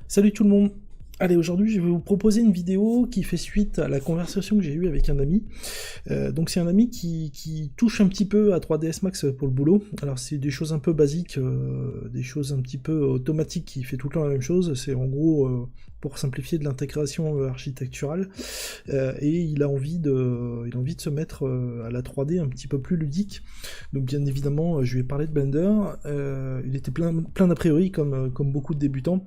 Salut tout le monde. Allez, aujourd'hui je vais vous proposer une vidéo qui fait suite à la conversation que j'ai eue avec un ami. Donc c'est un ami qui touche un petit peu à 3ds Max pour le boulot. Alors c'est des choses un peu basiques, des choses un petit peu automatiques qui fait tout le temps la même chose. C'est en gros pour simplifier de l'intégration architecturale. Et il a envie de se mettre à la 3D un petit peu plus ludique. Donc bien évidemment je lui ai parlé de Blender. Il était plein d'a priori comme beaucoup de débutants.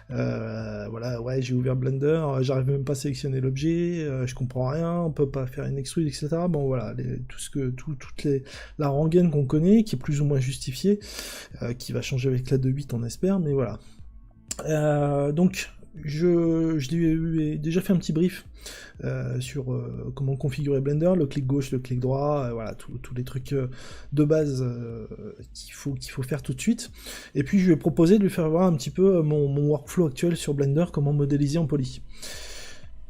Voilà, ouais, j'ai ouvert Blender, j'arrive même pas à sélectionner l'objet, je comprends rien, on peut pas faire une extrude, etc. Bon voilà, la rengaine qu'on connaît, qui est plus ou moins justifiée, qui va changer avec la 2.8 on espère, mais voilà. Donc je lui ai déjà fait un petit brief sur comment configurer Blender, le clic gauche, le clic droit, voilà, tous les trucs de base qu'il faut faire tout de suite. Et puis je lui ai proposé de lui faire voir un petit peu mon workflow actuel sur Blender, comment modéliser en poly.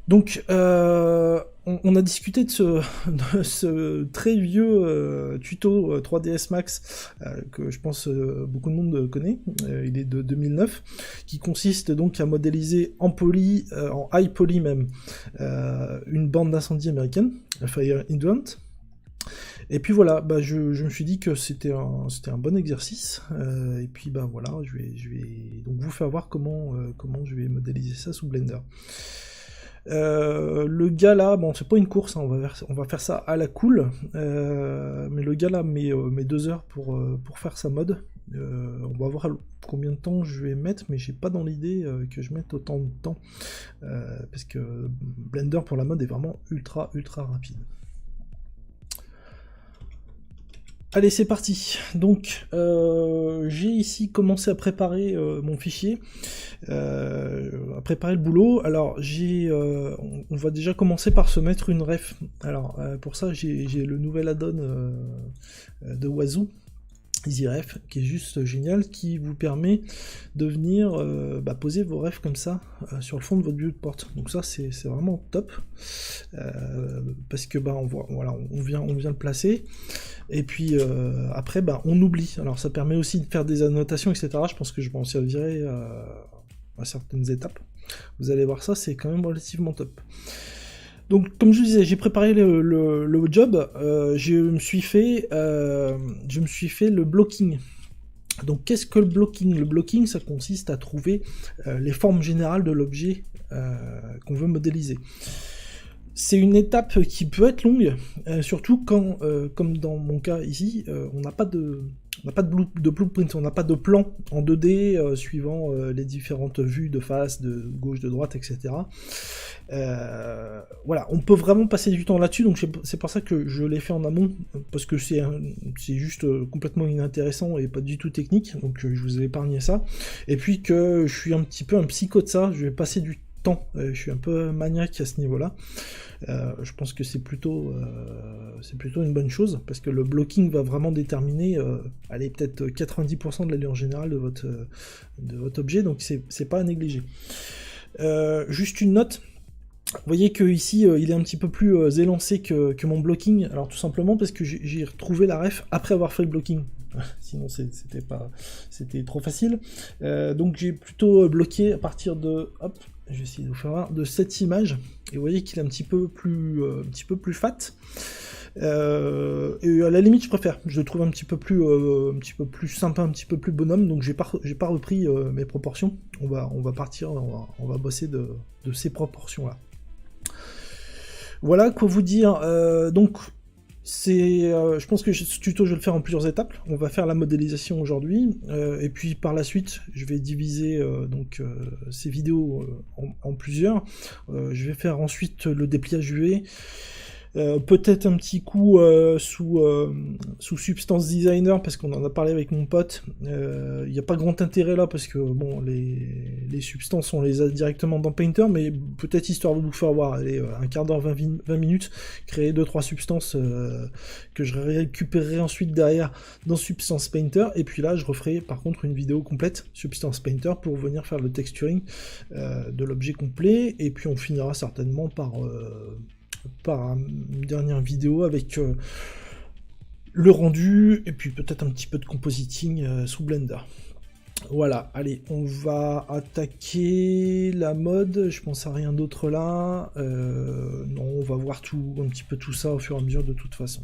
Donc, on a discuté de ce très vieux tuto 3ds Max que je pense beaucoup de monde connaît. Il est de 2009, qui consiste donc à modéliser en poly, en high poly même, une bande d'incendie américaine, la Fire Hydrant. Et puis voilà, bah je me suis dit que c'était un bon exercice. Et puis bah voilà, je vais donc vous faire voir comment je vais modéliser ça sous Blender. Le gars là, bon c'est pas une course, hein, on va faire ça à la cool, mais le gars là met 2 heures pour faire sa mode. On va voir combien de temps je vais mettre, mais j'ai pas dans l'idée que je mette autant de temps, parce que Blender pour la mode est vraiment ultra rapide. Allez, c'est parti. Donc, j'ai ici commencé à préparer mon fichier, à préparer le boulot. Alors, on va déjà commencer par se mettre une ref. Alors, pour ça, j'ai le nouvel add-on de Wazoo, EasyRef, qui est juste génial, qui vous permet de venir poser vos refs comme ça sur le fond de votre viewport. Donc ça c'est vraiment top, parce que on vient le placer, et puis après on oublie. Alors ça permet aussi de faire des annotations, etc. Je pense que je m'en servirai à certaines étapes. Vous allez voir, ça c'est quand même relativement top. Donc, comme je vous disais, j'ai préparé le job, je me suis fait le blocking. Donc, qu'est-ce que le blocking? Le blocking, ça consiste à trouver les formes générales de l'objet qu'on veut modéliser. C'est une étape qui peut être longue, surtout quand, comme dans mon cas ici, on n'a pas de blueprint, on n'a pas de plan en 2D suivant les différentes vues de face, de gauche, de droite, etc. Voilà, on peut vraiment passer du temps là-dessus, donc c'est pour ça que je l'ai fait en amont, parce que c'est juste complètement inintéressant et pas du tout technique, donc je vous ai épargné ça. Et puis que je suis un petit peu un psycho de ça, je vais passer du temps, je suis un peu maniaque à ce niveau-là. Je pense que c'est plutôt une bonne chose, parce que le blocking va vraiment déterminer, allez, peut-être 90% de l'allure générale de votre objet, donc c'est pas à négliger. Juste une note. Vous voyez que ici il est un petit peu plus élancé que mon blocking, alors tout simplement parce que j'ai retrouvé la ref après avoir fait le blocking. Sinon c'était trop facile. Donc j'ai plutôt bloqué à partir de, hop, je vais essayer de vous faire voir, de cette image, et vous voyez qu'il est un petit peu plus fat. Et à la limite je préfère, je le trouve un petit peu plus sympa, un petit peu plus bonhomme, donc j'ai pas repris mes proportions. On va partir, on va bosser de ces proportions là. Voilà quoi vous dire. Donc je pense que ce tuto je vais le faire en plusieurs étapes. On va faire la modélisation aujourd'hui, et puis par la suite je vais diviser ces vidéos en plusieurs. Je vais faire ensuite le dépliage UV, peut-être un petit coup sous Substance Designer, parce qu'on en a parlé avec mon pote. Il n'y a pas grand intérêt là, parce que bon, les substances on les a directement dans Painter, mais peut-être histoire de vous faire voir, allez, un quart d'heure, 20 minutes, créer 2-3 substances que je récupérerai ensuite derrière dans Substance Painter, et puis là je referai par contre une vidéo complète Substance Painter pour venir faire le texturing de l'objet complet, et puis on finira certainement par une dernière vidéo avec le rendu, et puis peut-être un petit peu de compositing sous Blender. Voilà, allez, on va attaquer la mode, je pense à rien d'autre là. Non, on va voir tout, un petit peu tout ça au fur et à mesure de toute façon.